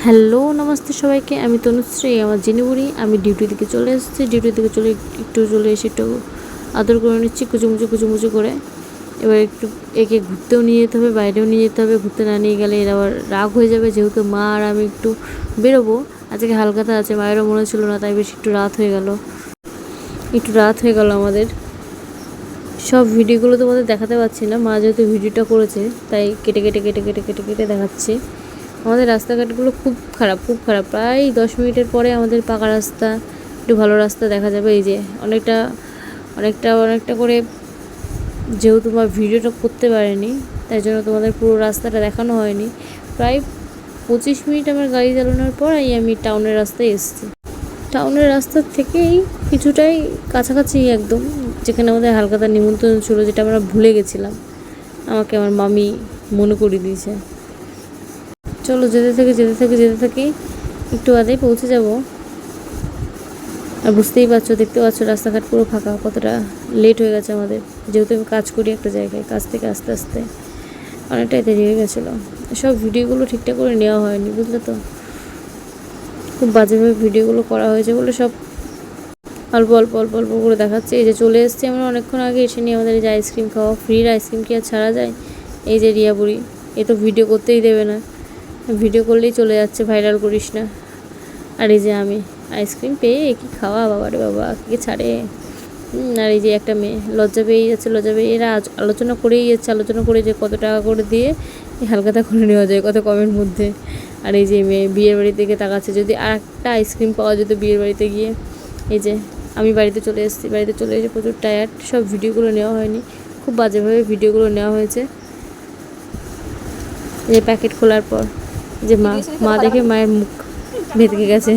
Hello namaste সবাইকে, আমি তনুশ্রী, আমার জিনিবুড়ি। আমি ডিউটি থেকে চলে এসেছি। ডিউটি থেকে একটু চলে এসে একটু আদর করে নিচ্ছি, কুচুমুচু করে। এবার একটু একে ঘুরতেও নিয়ে যেতে হবে, বাইরেও নিয়ে যেতে হবে। ঘুরতে না নিয়ে গেলে এর আবার রাগ হয়ে যাবে, যেহেতু মা আর আমি একটু বেরোবো। আজকে হালখাতা আছে, মায়েরও মনে ছিল না, তাই বেশ একটু রাত হয়ে গেল আমাদের। সব ভিডিওগুলো তোমাদের দেখাতে পারছি না, মা যেহেতু ভিডিওটা করেছে তাই কেটে কেটে কেটে কেটে কেটে কেটে দেখাচ্ছি। আমাদের রাস্তাঘাটগুলো খুব খারাপ, প্রায় 10 মিনিটের পরে আমাদের পাকা রাস্তা, একটু ভালো রাস্তা দেখা যাবে। এই যে অনেকটা অনেকটা অনেকটা করে, যেহেতু তোমার ভিডিওটা করতে পারিনি তাই জন্য তোমাদের পুরো রাস্তাটা দেখানো হয়নি। প্রায় 25 মিনিট আমার গাড়ি চালানোর পরেই আমি টাউনের রাস্তায় এসেছি। টাউনের রাস্তা থেকেই কিছুটাই কাছাকাছি একদম, যেখানে আমাদের হালখাতার নিমন্ত্রণ ছিল, যেটা আমরা ভুলে গেছিলাম। আমাকে আমার মামি মনে করিয়ে দিয়েছে। চলো যেতে থাকি, একটু বাদেই পৌঁছে যাব। আর বুঝতেই পারছো, দেখতে পাচ্ছ রাস্তাঘাট পুরো ফাঁকা, কতটা লেট হয়ে গেছে আমাদের। যেহেতু আমি কাজ করি একটা জায়গায়, কাজ থেকে আস্তে আস্তে অনেকটাই দেরি হয়ে গেছিলো। সব ভিডিওগুলো ঠিকঠাক করে নেওয়া হয়নি, বুঝলে তো। খুব বাজেভাবে ভিডিওগুলো করা হয়েছে বলে সব অল্প অল্প অল্প অল্প করে দেখাচ্ছে। এই যে চলে এসেছি আমরা অনেকক্ষণ আগে, এসে নিয়ে আমাদের এই যে আইসক্রিম খাওয়া, ফ্রির আইসক্রিম কি আর ছাড়া যায়? এই যে রিয়া বুড়ি, এ তো ভিডিও করতেই দেবে না, ভিডিও করলেই চলে যাচ্ছে, ভাইরাল করিস না। আর এই যে আমি আইসক্রিম পেয়ে কি খাওয়া, বাবারে বাবা, কে ছাড়ে। আর এই যে একটা মেয়ে লজ্জা পেয়েই যাচ্ছে, এরা আলোচনা করে যে কত টাকা করে দিয়ে হালখাতা করে নেওয়া যায় কত কমের মধ্যে। আর এই যে মেয়ে বিয়ের বাড়ি থেকে তাকাচ্ছে, যদি আর একটা আইসক্রিম পাওয়া যেত বিয়ের বাড়িতে গিয়ে। এই যে আমি বাড়িতে চলে এসেছি, বাড়িতে চলে এসে প্রচুর টায়ার্ড, সব ভিডিওগুলো নেওয়া হয়নি, খুব বাজেভাবে ভিডিওগুলো নেওয়া হয়েছে। যে প্যাকেট খোলার পর যে মা দেখে মায়ের মুখ ভেতকে গেছে।